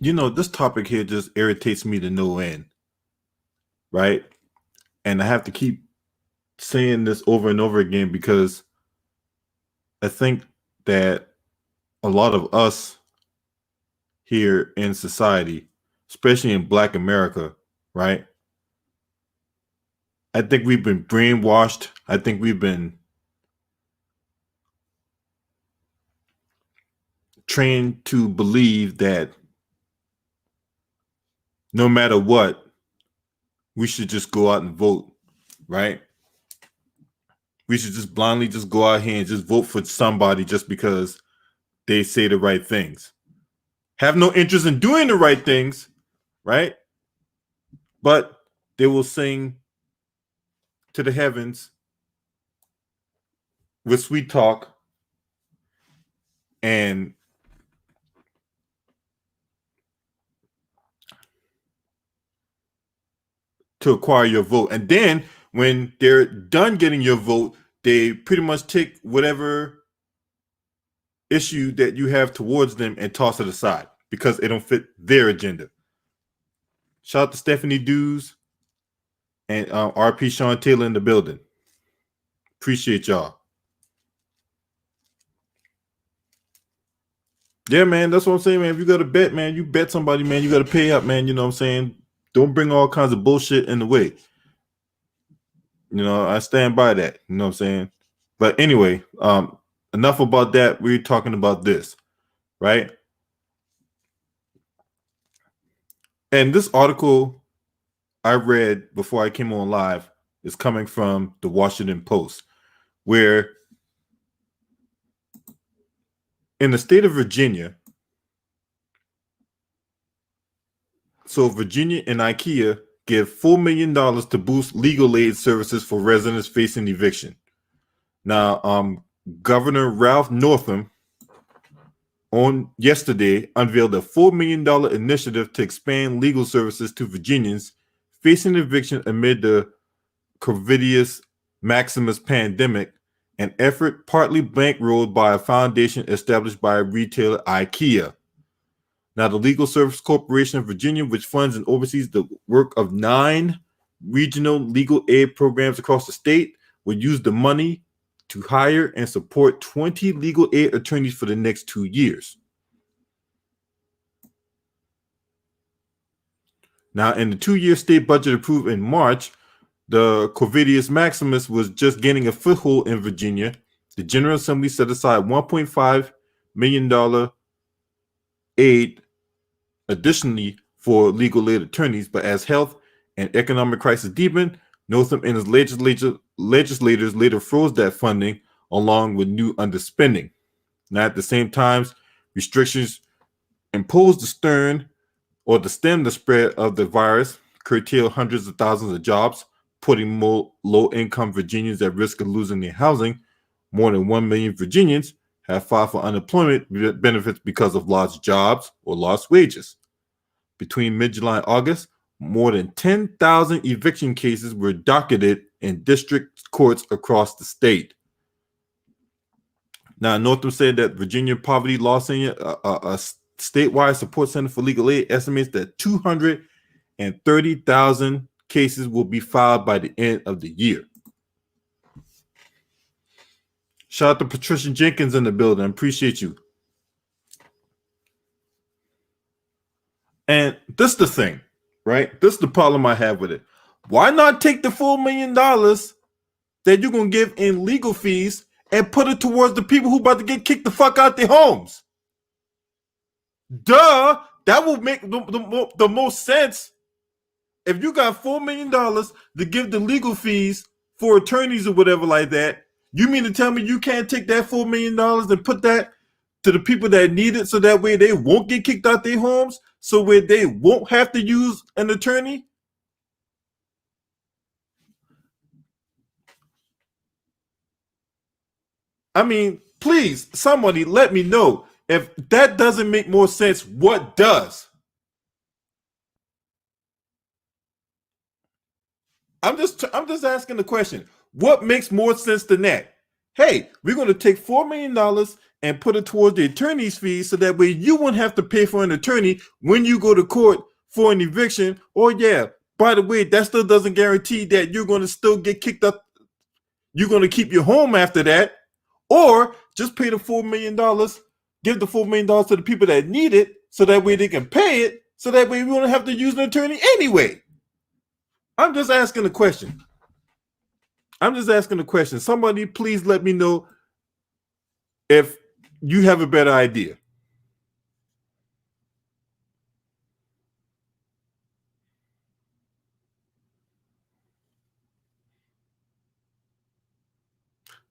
This topic here just irritates me to no end, right? And I have to keep saying this over and over again because I think that a lot of us here in society, especially in Black America, right? I think we've been brainwashed. I think we've been trained to believe that no matter what, we should just go out and vote, right? We should just blindly just go out here and just vote for somebody just because they say the right things. Have no interest in doing the right things, right? But they will sing to the heavens with sweet talk and to acquire your vote. And then when they're done getting your vote, they pretty much take whatever issue that you have towards them and toss it aside because it don't fit their agenda. Shout out to Stephanie Dews and RP Sean Taylor in the building. Appreciate y'all. Yeah, man, that's what I'm saying, man. If you got to bet, man, you bet somebody, man. You got to pay up, man. You know what I'm saying? Don't bring all kinds of bullshit in the way. I stand by that. You know what I'm saying? But anyway, enough about that. We're talking about this, right? And this article I read before I came on live is coming from the Washington Post, where in the state of Virginia, so Virginia and IKEA give $4 million to boost legal aid services for residents facing eviction. Now, Governor Ralph Northam on yesterday unveiled a $4 million initiative to expand legal services to Virginians facing eviction amid the COVID Maximus pandemic, an effort partly bankrolled by a foundation established by retailer IKEA. Now, the Legal Service Corporation of Virginia, which funds and oversees the work of 9 regional legal aid programs across the state, will use the money to hire and support 20 legal aid attorneys for the next 2 years. Now, in the 2-year state budget approved in March, the Corvidius Maximus was just gaining a foothold in Virginia. The General Assembly set aside $1.5 million aid additionally for legal aid attorneys, but as health and economic crisis deepened, Northam and his legislators later froze that funding along with new underspending. Now, at the same time, restrictions imposed to stem the spread of the virus, curtail hundreds of thousands of jobs, putting more low-income Virginians at risk of losing their housing. More than 1 million Virginians have filed for unemployment benefits because of lost jobs or lost wages. Between mid-July and August, more than 10,000 eviction cases were docketed in district courts across the state. Now, Northam said that Virginia Poverty Law Center, a statewide support center for legal aid, estimates that 230,000 cases will be filed by the end of the year. Shout out to Patricia Jenkins in the building. I appreciate you. And this is the thing, right? This is the problem I have with it. Why not take the $4 million that you're going to give in legal fees and put it towards the people who about to get kicked the fuck out their homes? Duh! That will make the most sense. If you got $4 million to give the legal fees for attorneys or whatever like that, you mean to tell me you can't take that $4 million and put that to the people that need it so that way they won't get kicked out their homes, so where they won't have to use an attorney? I mean, please, somebody let me know. If that doesn't make more sense, what does? I'm just asking the question. What makes more sense than that? Hey, we're going to take $4 million and put it towards the attorney's fees so that way you won't have to pay for an attorney when you go to court for an eviction. Or yeah, by the way, that still doesn't guarantee that you're going to still get kicked up. You're going to keep your home after that, or just pay the $4 million, give the $4 million to the people that need it so that way they can pay it, so that way we won't have to use an attorney anyway. I'm just asking a question. Somebody please let me know if you have a better idea.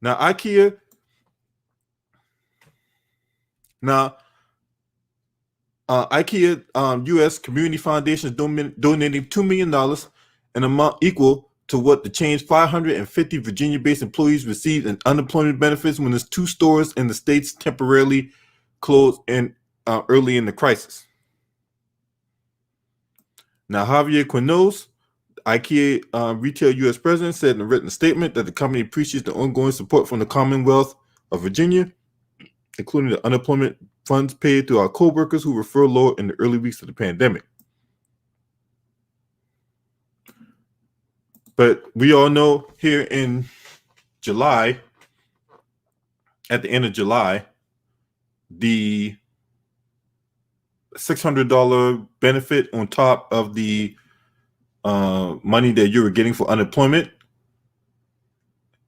Now, IKEA U.S. Community Foundation is donating $2 million, an amount equal to what the change 550 Virginia-based employees received in unemployment benefits when its 2 stores in the states temporarily closed early in the crisis. Now, Javier Quinones, IKEA retail U.S. president, said in a written statement that the company appreciates the ongoing support from the Commonwealth of Virginia, including the unemployment funds paid to our co-workers who were furloughed in the early weeks of the pandemic. But we all know here in July, at the end of July, the $600 benefit on top of the money that you were getting for unemployment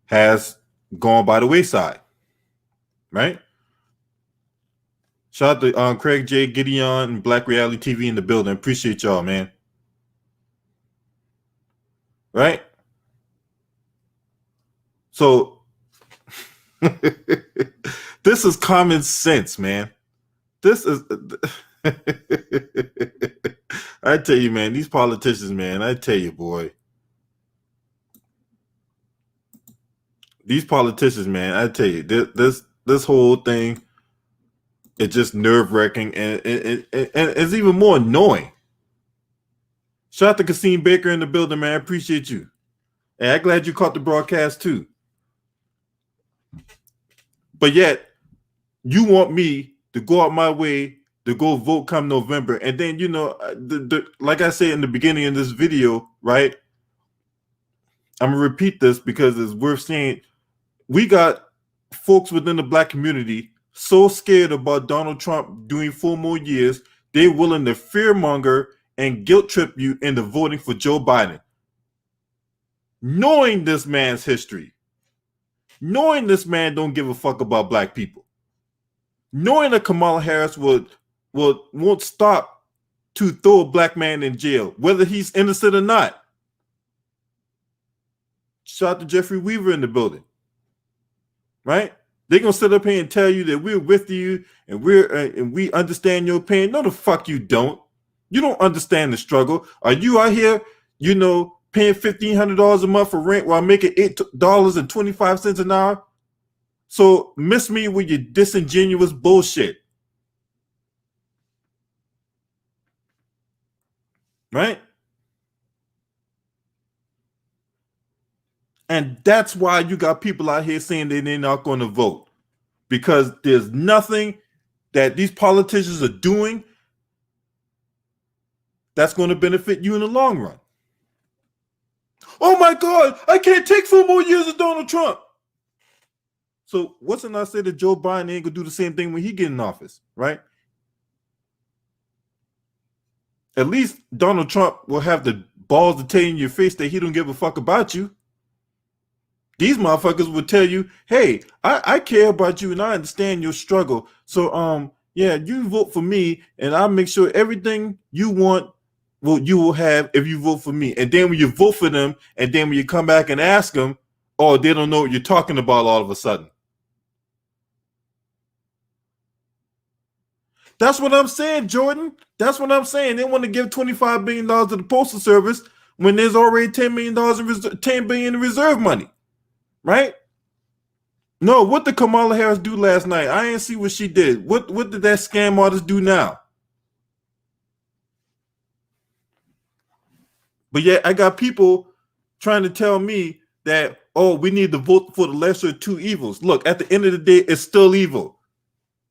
has gone by the wayside, right? Shout out to Craig J. Gideon and Black Reality TV in the building. Appreciate y'all, man. Right? So this is common sense, man. This is I tell you, man, these politicians, man, I tell you, boy. These politicians, man, I tell you, this whole thing, it's just nerve-wracking, and it's even more annoying. Shout out to Kasim Baker in the building, man. I appreciate you. And I'm glad you caught the broadcast too. But yet, you want me to go out my way to go vote come November. And then, you know, like I said in the beginning of this video, right? I'm going to repeat this because it's worth saying. We got folks within the Black community so scared about Donald Trump doing 4 more years, they're willing to fearmonger and guilt trip you into voting for Joe Biden. Knowing this man's history, knowing this man don't give a fuck about Black people, knowing that Kamala Harris won't stop to throw a Black man in jail, whether he's innocent or not. Shout out to Jeffrey Weaver in the building. Right? They're gonna sit up here and tell you that we're with you and we understand your pain. No, the fuck you don't. You don't understand the struggle. Are you out here, you know, paying $1,500 a month for rent while making $8.25 an hour? So miss me with your disingenuous bullshit. Right? And that's why you got people out here saying that they're not going to vote, because there's nothing that these politicians are doing that's going to benefit you in the long run. Oh my God, I can't take 4 more years of Donald Trump. So what's not say that Joe Biden ain't going to do the same thing when he get in office, right? At least Donald Trump will have the balls to tell you in your face that he don't give a fuck about you. These motherfuckers will tell you, hey, I care about you and I understand your struggle. So, yeah, you vote for me and I'll make sure everything you want, well, you will have if you vote for me. And then when you vote for them, and then when you come back and ask them, oh, they don't know what you're talking about all of a sudden. That's what I'm saying, Jordan. That's what I'm saying. They want to give $25 billion to the Postal Service when there's already $10 billion in reserve money. Right? No, what did Kamala Harris do last night? I didn't see what she did. What did that scam artist do now? But yet I got people trying to tell me that, oh, we need to vote for the lesser of 2 evils. Look, at the end of the day, it's still evil.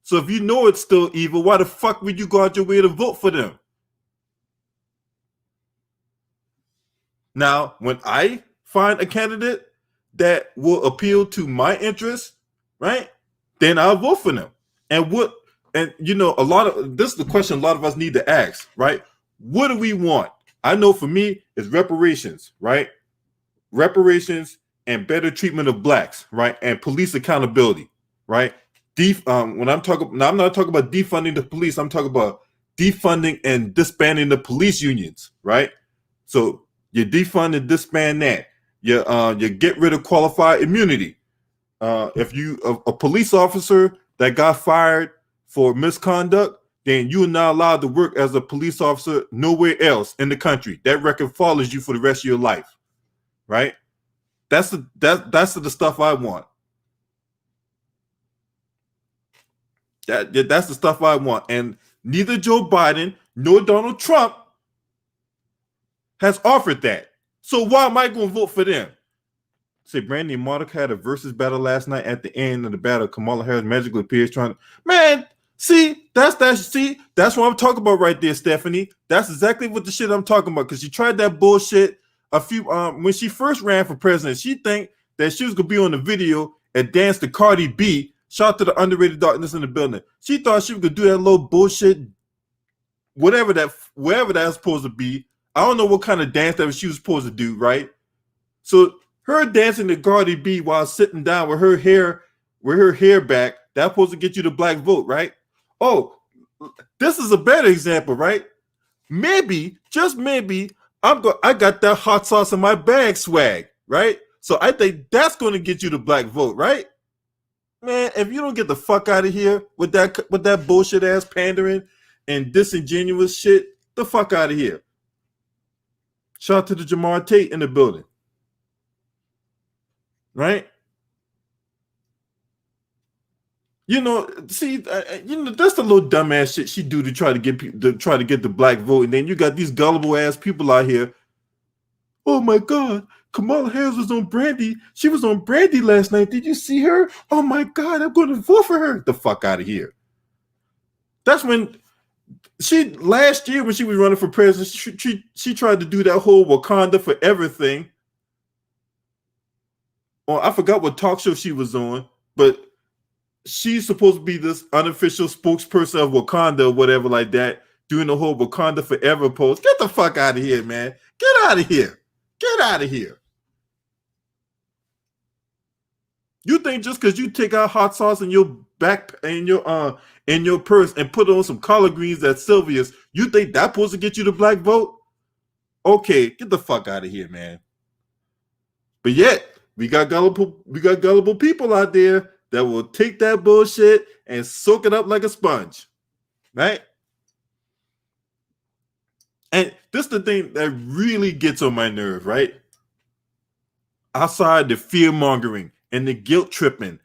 So if you know it's still evil, why the fuck would you go out your way to vote for them? Now, when I find a candidate that will appeal to my interests, right, then I'll vote for them. And what, and you know, a lot of this is the question a lot of us need to ask, right? What do we want? I know for me, it's reparations, right? Reparations and better treatment of blacks, right? And police accountability, right? When I'm talking, now I'm not talking about defunding the police. I'm talking about defunding and disbanding the police unions, right? So you defund and disband that. You get rid of qualified immunity. If you a police officer that got fired for misconduct, then you are not allowed to work as a police officer nowhere else in the country. That record follows you for the rest of your life, right? That's the stuff I want. That's the stuff I want. And neither Joe Biden nor Donald Trump has offered that. So why am I going to vote for them? Say Brandy and Monica had a versus battle last night. At the end of the battle, Kamala Harris magically appears trying to, man, that's what I'm talking about right there, Stephanie. That's exactly what the shit I'm talking about. Because she tried that bullshit a few when she first ran for president. She think that she was gonna be on the video and dance to Cardi B. Shout to the underrated darkness in the building. She thought she was gonna do that little bullshit, whatever that's supposed to be. I don't know what kind of dance that she was supposed to do, right? So her dancing to Cardi B while sitting down with her hair back, that's supposed to get you the black vote, right? Oh, this is a better example, right? Maybe, just maybe, I got that hot sauce in my bag swag, right? So I think that's going to get you the black vote, right? Man, if you don't get the fuck out of here with that bullshit ass pandering and disingenuous shit, the fuck out of here. Shout out to the Jamar Tate in the building, right? You know, that's the little dumbass shit she do to try to get the black vote, and then you got these gullible ass people out here. Oh my God, Kamala Harris was on Brandy. She was on Brandy last night. Did you see her? Oh my God, I'm going to vote for her. The fuck out of here. That's when last year when she was running for president, she tried to do that whole Wakanda Forever thing. Or I forgot what talk show she was on, but she's supposed to be this unofficial spokesperson of Wakanda or whatever like that, doing the whole Wakanda Forever pose. Get the fuck out of here, man. Get out of here. Get out of here. You think just because you take out hot sauce in your back in your purse and put on some collard greens at Sylvia's, you think that's supposed to get you the black vote? Okay, get the fuck out of here, man. But yet, we got gullible people out there that will take that bullshit and soak it up like a sponge, right? And this is the thing that really gets on my nerve, right? Outside the fear mongering and the guilt tripping.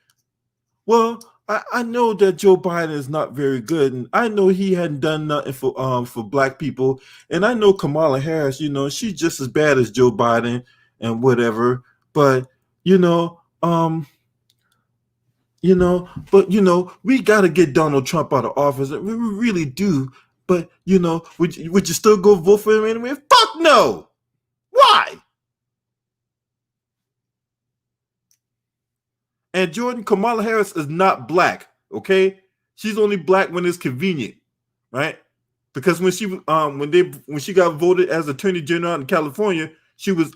Well, I know that Joe Biden is not very good, and I know he hadn't done nothing for black people, and I know Kamala Harris, she's just as bad as Joe Biden and whatever. But we got to get Donald Trump out of office. We really do. But would you still go vote for him anyway? Fuck no. Why? And Jordan, Kamala Harris is not black, okay? She's only black when it's convenient, right? Because when she got voted as Attorney General in California, she was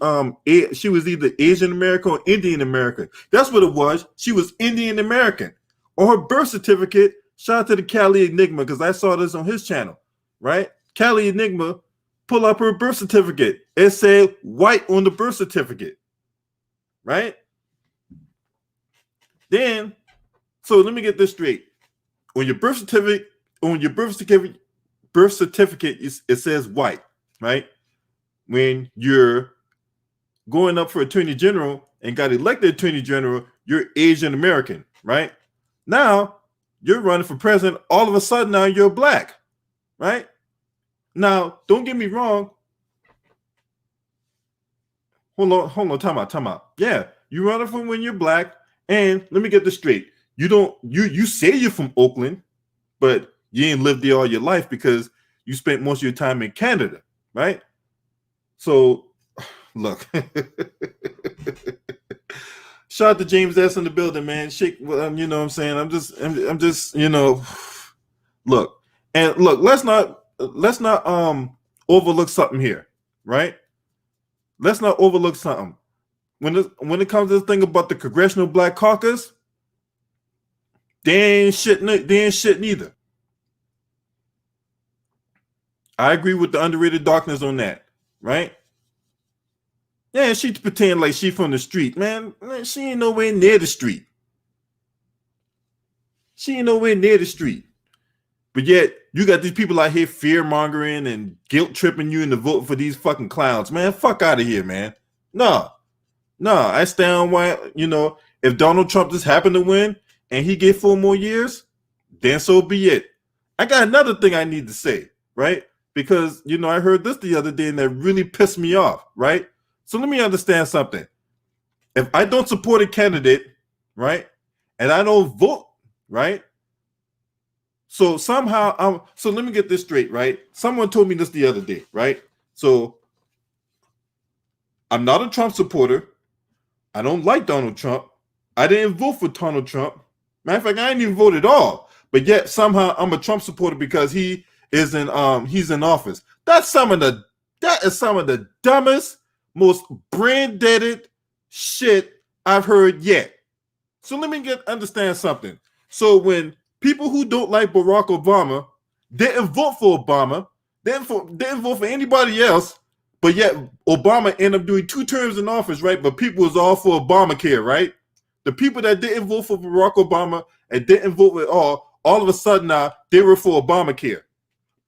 either Asian American or Indian American. That's what it was. She was Indian American. On her birth certificate, shout out to the Cali Enigma, because I saw this on his channel, right? Cali Enigma, pull up her birth certificate. It said white on the birth certificate, right? Then, so let me get this straight. On your birth certificate, it says white, right? When you're going up for Attorney General and got elected Attorney General, you're Asian American, right? Now you're running for president. All of a sudden, now you're black, right? Now, don't get me wrong. Hold on, time out. Yeah, you're running from when you're black. And let me get this straight. You say you're from Oakland, but you ain't lived there all your life because you spent most of your time in Canada, right? So, look, shout out to James S in the building, man. Shake, you know what I'm saying? I'm just, look, and look. Let's not overlook something here, right? Let's not overlook something. When it comes to this thing about the Congressional Black Caucus, they ain't shit neither. I agree with the underrated darkness on that, right? Yeah, she pretend like she from the street, man. She ain't nowhere near the street. She ain't nowhere near the street. But yet, you got these people out here fear mongering and guilt tripping you into voting for these fucking clowns, man. Fuck out of here, man. No, I stand why, if Donald Trump just happened to win and he get 4 more years, then so be it. I got another thing I need to say, right? Because, I heard this the other day and that really pissed me off, right? So let me understand something. If I don't support a candidate, right, and I don't vote, right, so somehow so let me get this straight, right? Someone told me this the other day, right? So I'm not a Trump supporter. I don't like Donald Trump. I didn't vote for Donald Trump. Matter of fact, I didn't even vote at all. But yet somehow I'm a Trump supporter because he's in office. That is some of the dumbest, most brain deaded shit I've heard yet. So let me understand something. So when people who don't like Barack Obama didn't vote for Obama, didn't vote for anybody else, but yet Obama ended up doing 2 terms in office, right? But people was all for Obamacare, right? The people that didn't vote for Barack Obama and didn't vote at all of a sudden now they were for Obamacare.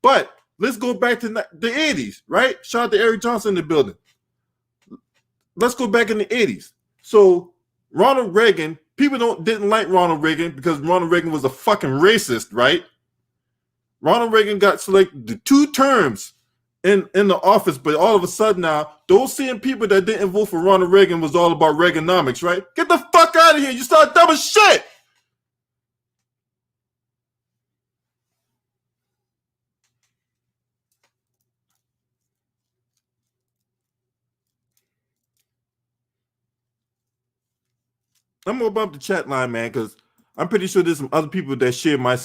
But let's go back to the 80s, right? Shout out to Eric Johnson in the building. Let's go back in the 80s. So Ronald Reagan, people didn't like Ronald Reagan because Ronald Reagan was a fucking racist, right? Ronald Reagan got selected to 2 terms in the office, but all of a sudden now, those same people that didn't vote for Ronald Reagan was all about Reaganomics, right? Get the fuck out of here. You start dumb as shit. I'm gonna open up the chat line, man, because I'm pretty sure there's some other people that share the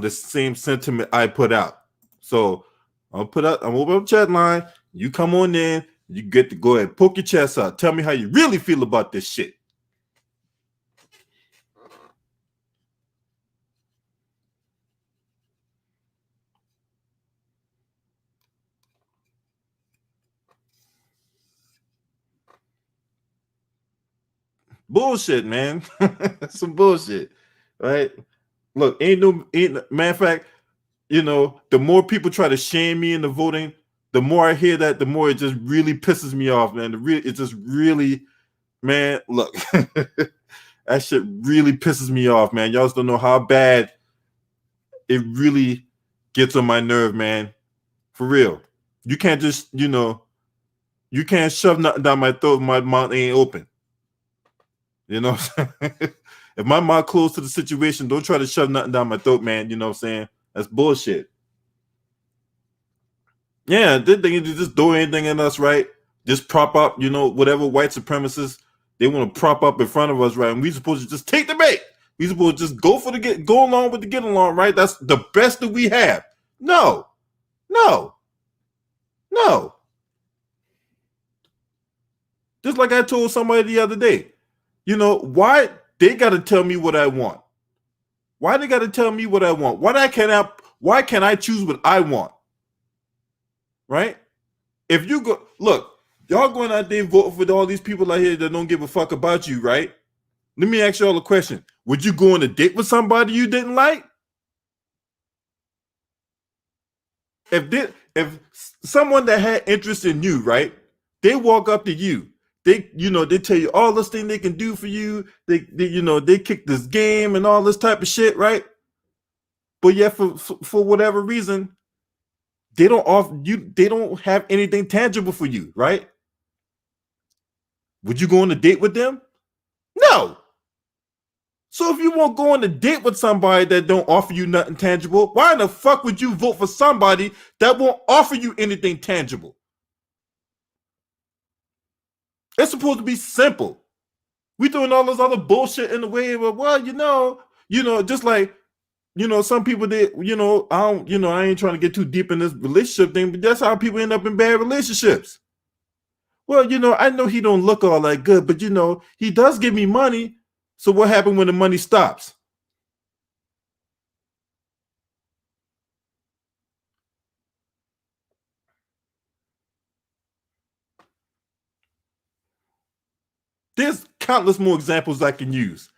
same sentiment I put out. So I'm open up the chat line. You come on in. You get to go ahead and poke your chest out. Tell me how you really feel about this shit. Bullshit, man. Some bullshit, right? Look, matter of fact, the more people try to shame me into voting, the more I hear that, the more it just really pisses me off, man. It just really, man, look, that shit really pisses me off, man. Y'all just don't know how bad it really gets on my nerve, man. For real. You can't just, you can't shove nothing down my throat. My mouth ain't open. You know what I'm saying? If my mouth closed to the situation, don't try to shove nothing down my throat, man. You know what I'm saying? That's bullshit. Yeah, they just throw anything in us, right? Just prop up, whatever white supremacists they want to prop up in front of us, right? And we supposed to just take the bait. We supposed to just go along with the get along, right? That's the best that we have. No. Just like I told somebody the other day, why they got to tell me what I want? Why they got to tell me what I want? Why can't I choose what I want? Right? If you go, look, y'all going out there and voting for all these people out here that don't give a fuck about you, right? Let me ask y'all a question. Would you go on a date with somebody you didn't like? If someone that had interest in you, right? They walk up to you. They tell you all this thing they can do for you. They kick this game and all this type of shit, right? But yet for whatever reason, they don't have anything tangible for you, right? Would you go on a date with them? No. So if you won't go on a date with somebody that don't offer you nothing tangible, why in the fuck would you vote for somebody that won't offer you anything tangible? It's supposed to be simple. We doing all this other bullshit in the way of, well, just like, some people that, I ain't trying to get too deep in this relationship thing, but that's how people end up in bad relationships. Well, I know he don't look all that good, but he does give me money. So what happened when the money stops? There's countless more examples I can use.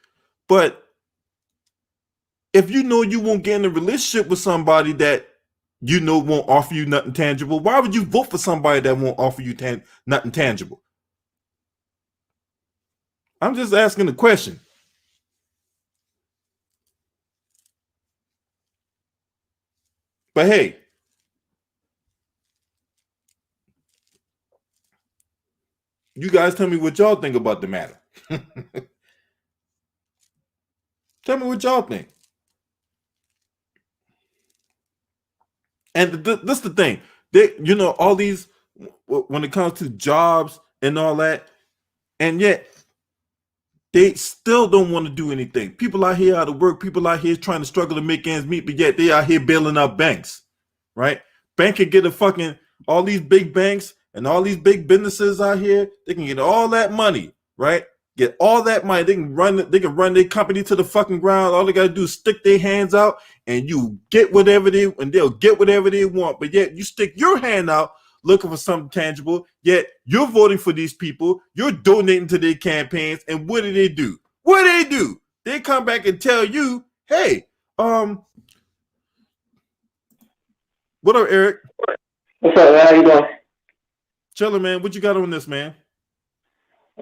But if you know you won't get in a relationship with somebody that won't offer you nothing tangible, why would you vote for somebody that won't offer you nothing tangible? I'm just asking the question. But hey, you guys tell me what y'all think about the matter. Tell me what y'all think. And this is the thing. All these, when it comes to jobs and all that, and yet they still don't want to do anything. People out here out of work, people out here trying to struggle to make ends meet, but yet they out here bailing out banks, right? Bank can get all these big banks and all these big businesses out here, they can get all that money, right? Get all that money. They can run their company to the fucking ground. All they gotta do is stick their hands out and they'll get whatever they want. But yet you stick your hand out looking for something tangible, yet you're voting for these people, you're donating to their campaigns, and what do they do? What do they do? They come back and tell you, hey, what up, Eric? What's up, man? How you doing? Chillin', man. What you got on this, man?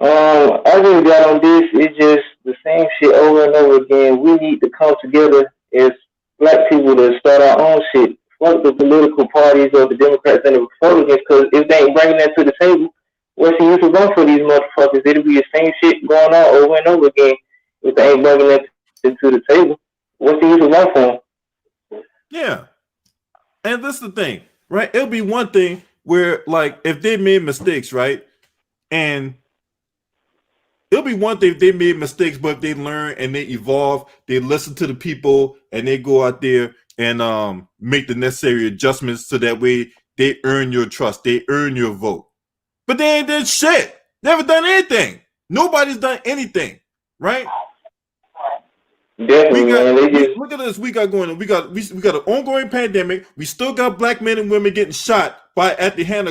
I just got on this. It's just the same shit over and over again. We need to come together as black people to start our own shit. Fuck the political parties of the Democrats and the Republicans, because if they ain't bringing that to the table, what's the use of voting for these motherfuckers? It'll be the same shit going on over and over again. If they ain't bringing that to the table, what's the use of voting for them? Yeah. And this is the thing, right? It'll be one thing where, like, if they made mistakes, right? And it'll be one thing if they made mistakes, but if they learn and they evolve, they listen to the people and they go out there and make the necessary adjustments so that way they earn your trust, they earn your vote. But they ain't done shit. Never done anything. Nobody's done anything, right? Definitely, man. Look at this. We got going on. We got an ongoing pandemic. We still got black men and women getting shot at the hand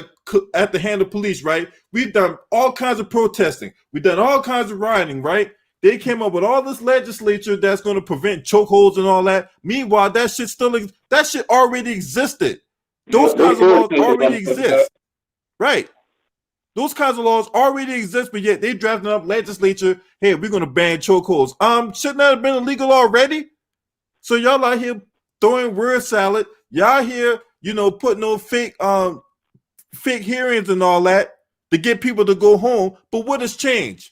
of police, right? We've done all kinds of protesting. We've done all kinds of rioting, right? They came up with all this legislature that's going to prevent chokeholds and all that. Meanwhile, that shit already existed. Those kinds of laws already exist, right? Those kinds of laws already exist, but yet they drafting up legislature. Hey, we're going to ban chokeholds. Shouldn't that have been illegal already? So y'all out here throwing word salad. Y'all here, putting on fake hearings and all that to get people to go home. But what has changed?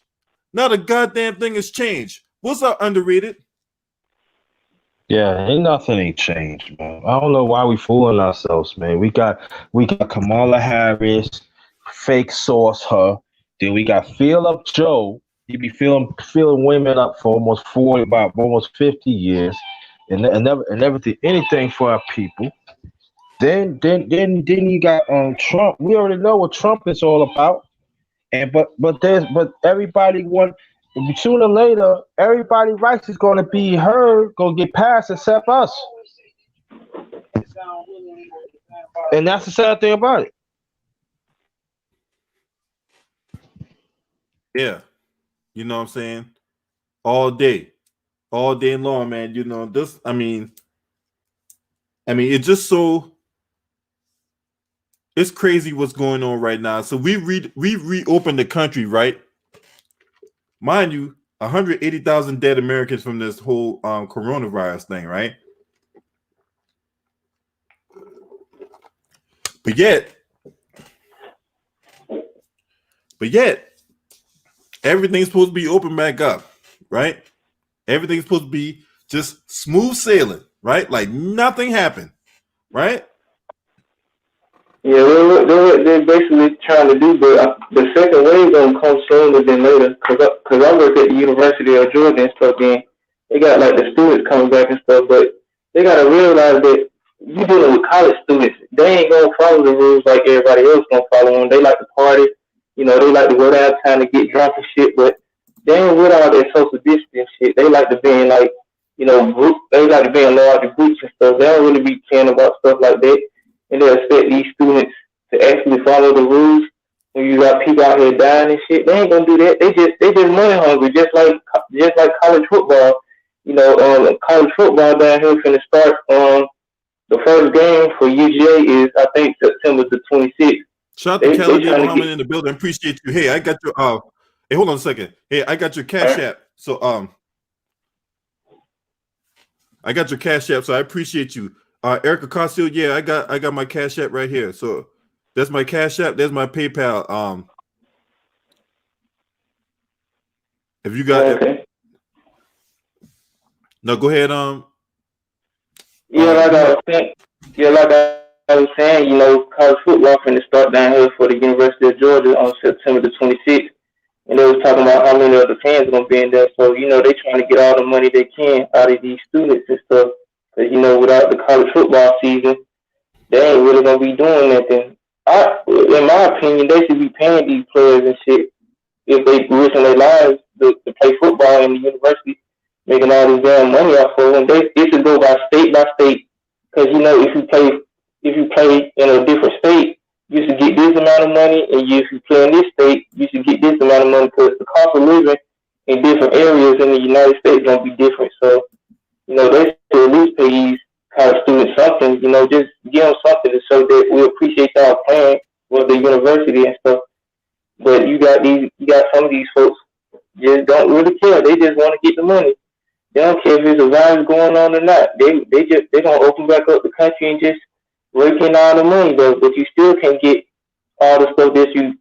Not a goddamn thing has changed. What's up, underrated? Yeah, ain't changed, man. I don't know why we fooling ourselves, man. We got Kamala Harris, fake sauce her. Then we got Feel Up Joe. He be filling women up for about almost 50 years, and never did anything for our people. Then you got Trump. We already know what Trump is all about. And but everybody want, sooner or later everybody rights is gonna be heard, gonna get passed except us. And that's the sad thing about it. Yeah. You know what I'm saying? All day long, man. It's just so, it's crazy what's going on right now. So we reopened the country, right? Mind you, 180,000 dead Americans from this whole coronavirus thing, right? But yet, everything's supposed to be open back up, right? Everything's supposed to be just smooth sailing, right? Like nothing happened, right? Yeah, they're basically trying to do, but the second wave gonna come sooner than later. Cause I work at the University of Georgia and stuff, and they got like the students coming back and stuff, but they gotta realize that you dealing with college students. They ain't gonna follow the rules like everybody else gonna follow them. They like to party, they like to go downtown to get drunk and shit, but they ain't with all that social distance shit. They like to be in like, they like to be in large groups and stuff. They don't really be caring about stuff like that, and they expect these students to actually follow the rules. When you got people out here dying and shit, they ain't gonna do that. They just money hungry, just like college football. College football down here finna start. The first game for UGA is I think September the 26th. Shout out to Khalid Muhammad in the building. Appreciate you. Hey, I got your hey, hold on a second. Hey, I got your Cash App. So I got your Cash App, so I appreciate you. Erica Costil, yeah, I got my Cash App right here. So that's my Cash App, there's my PayPal. If you got okay. No, go ahead. Like I was saying, college football finna start down here for the University of Georgia on September the 26th. And they was talking about how many of the fans are gonna be in there. So, they trying to get all the money they can out of these students and stuff. Because, without the college football season, they ain't really gonna be doing nothing. In my opinion, they should be paying these players and shit if they risking their lives to play football in the university, making all this damn money off of them. It should go by state, because if you play in a different state, you should get this amount of money, and if you play in this state, you should get this amount of money, because the cost of living in different areas in the United States gonna be different. So, they should at least pay these college students something. Just give them something to show that we appreciate y'all playing with the university and stuff. But you got some of these folks just don't really care. They just want to get the money. They don't care if there's a virus going on or not. They gonna open back up the country and just rake in all the money though. But you still can't get all the stuff that you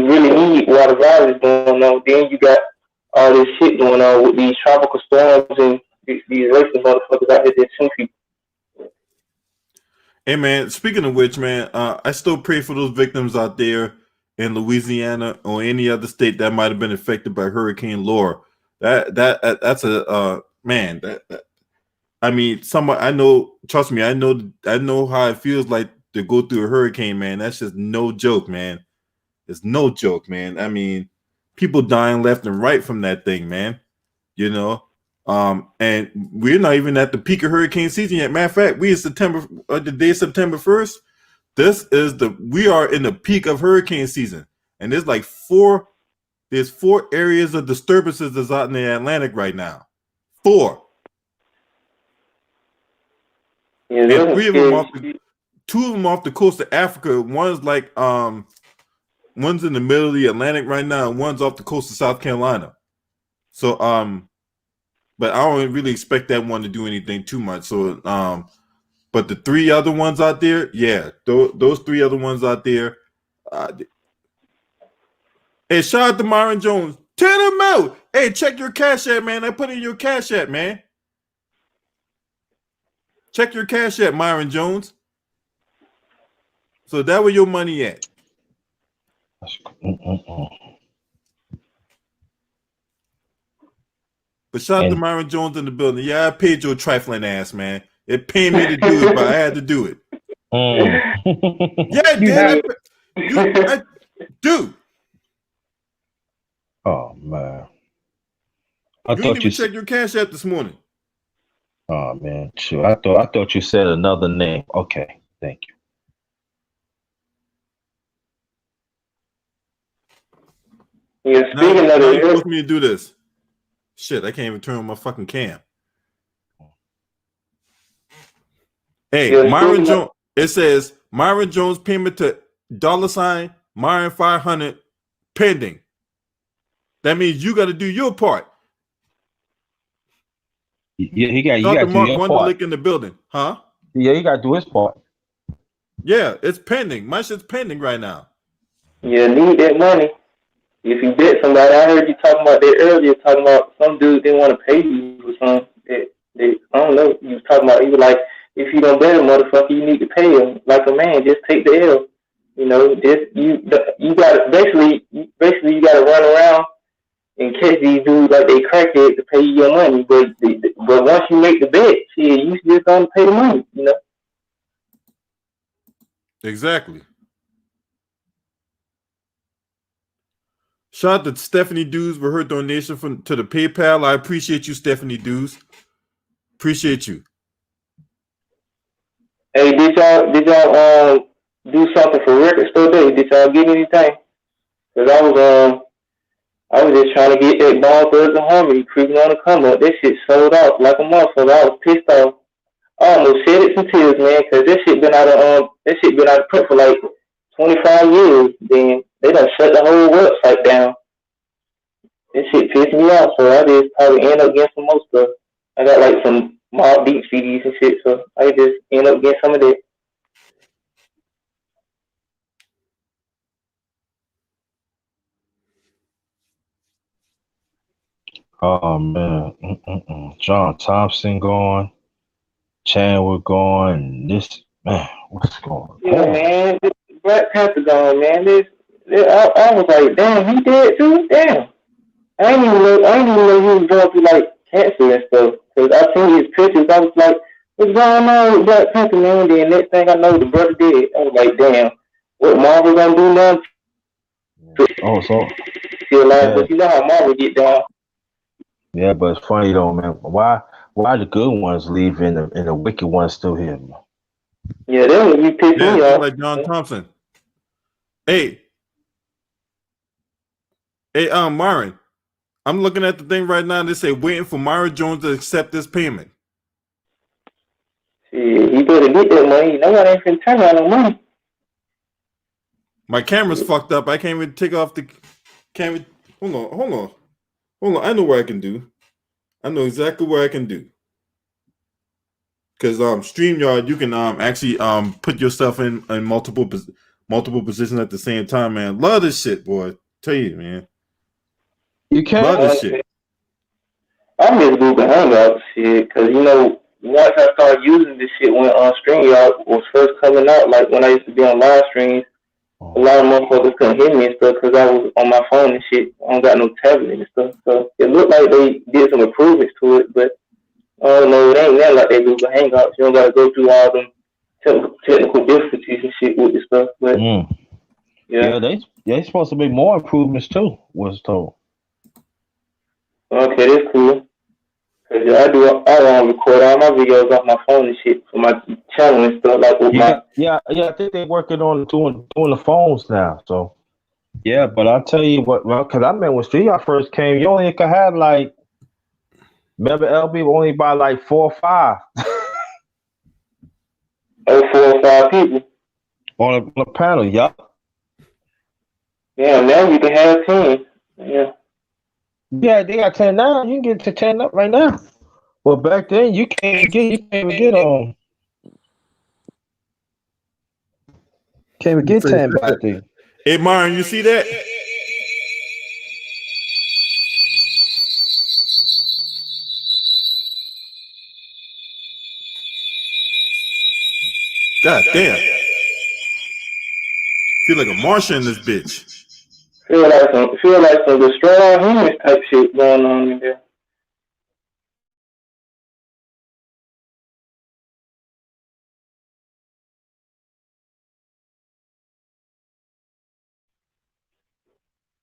really need while the virus is going on. Then you got all this shit going on with these tropical storms and these racist motherfuckers out here that shoot people. Hey man, speaking of which, man, I still pray for those victims out there in Louisiana or any other state that might have been affected by Hurricane Laura. That's a man. I mean, I know. Trust me, I know how it feels like to go through a hurricane, man. That's just no joke, man. It's no joke, man. I mean, people dying left and right from that thing, man. And we're not even at the peak of hurricane season yet. Matter of fact, we in September, the day of September 1st. We are in the peak of hurricane season, and there's like four areas of disturbances that's out in the Atlantic right now. 4. Yeah, and 3 of them two of them off the coast of Africa. One's like one's in the middle of the Atlantic right now, and one's off the coast of South Carolina. So but I don't really expect that one to do anything too much. So but the 3 other ones out there, yeah, those 3 other ones out there. Hey, shout out to Myron Jones. 10 them out. Hey, check your Cash App, man. I put in your Cash App, man. Check your Cash App, Myron Jones. So that where your money at. But shout out to Myron Jones in the building. Yeah, I paid your trifling ass, man. It paid me to do it, but I had to do it. Yeah, damn. Dude. Oh man. You didn't even check your Cash App this morning. Oh man, sure. I thought you said another name. Okay, thank you. Yeah, speaking of you supposed me to do this. Shit, I can't even turn on my fucking cam. Hey, yeah, Myron Jones. It says Myron Jones payment to $ Myron 500 pending. That means you got to do your part. Yeah, you got to do your part. Lick in the building, huh? Yeah, you got to do his part. Yeah, it's pending. My shit's pending right now. Yeah, need that money. If you bet somebody, I heard you talking about that earlier, talking about some dude didn't want to pay you for something. I don't know. You was talking about, you were like, if you don't bet a motherfucker, you need to pay him like a man. Just take the L. You know, just you got to basically you got to run around and catch these dudes like they crackhead to pay you your money. But once you make the bet, shit, you just gonna pay the money. You know. Exactly. Shout out to Stephanie Dews for her donation to the PayPal. I appreciate you, Stephanie Dews. Appreciate you. Hey, did y'all do something for Record Store Day? Did y'all get anything? Cause I was just trying to get that Ball Thugs and Harmony creeping on the come up. That shit sold out like a motherfucker. I was pissed off. I almost shed it some tears, man, cause that shit been out of print for like 25 years. Then they done shut the whole website down. That shit pissed me off, so I just probably end up getting some more stuff. I got like some Mob Deep CDs and shit, so I just end up getting some of that. Oh man, John Thompson gone, Chandler gone. This man, what's going on? Yeah, man, this Black Panther gone, man. I was like, damn, he dead too? Damn. I didn't even know he was going through like cancer and stuff. Cause I seen his pictures. I was like, what's going on with Black Panther, man? Then next thing I know, the brother dead. I was like, damn, what Marvel gonna do now? Oh, so Still alive, yeah, but you know how Marvel get down. yeah, but it's funny though, man. Why the good ones leave and the wicked ones still here? Man? Yeah, that would be pissing Yeah, me just off. like John Thompson. Hey, Myron. I'm looking at the thing right now. They say waiting for Myron Jones to accept this payment. Shit, he better get that money. Nobody ain't finna turn out no money. My camera's fucked up. I can't even take off the camera. Hold on. I know what I can do. I know exactly what I can do. Because StreamYard, you can actually put yourself in multiple positions at the same time, man. Love this shit, boy. Tell you, man. You can't. Love this shit. I miss Google Hangouts shit, cause you know once I started using this shit when StreamYard was first coming out, like when I used to be on live streams, a lot of motherfuckers couldn't hear me and stuff because I was on my phone and shit. I don't got no tablet and stuff, so it looked like they did some improvements to it, but I don't know, it ain't that like they Google Hangouts. You don't gotta go through all them technical difficulties and shit with this stuff, but yeah, they supposed to make more improvements too. Was told. Okay, that's cool. Cause I record all my videos off my phone and shit for my channel and stuff like with my. Yeah. I think they're working on doing the phones now. So yeah, but I'll tell you what. Well, cause I remember when StreamYard first came, you only could have like. Remember, LB only by like 4 or 5. 4 or 5 people on a panel. Yup. Yeah, now you can have 10. Yeah. Yeah, they got 10 now. You can get to 10 up right now. Well, back then you can't get on. Can't even get 10 back then. Hey, Myron, you see that? God damn. Feel like a Martian in this bitch. Feel like some destroy all humans type shit going on in there.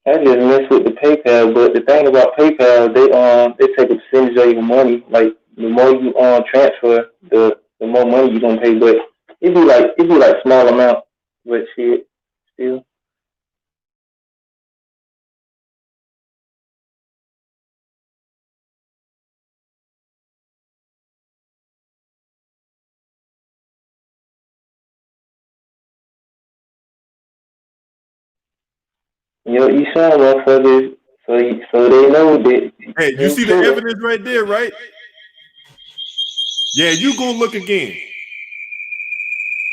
I just mess with the PayPal, but the thing about PayPal, they take a percentage of your money. Like the more you transfer, the more money you gonna pay. But it be like small amount, but shit, still. You know, you show motherfuckers so they know that. Hey, you see the evidence right there, right? Yeah, you go look again.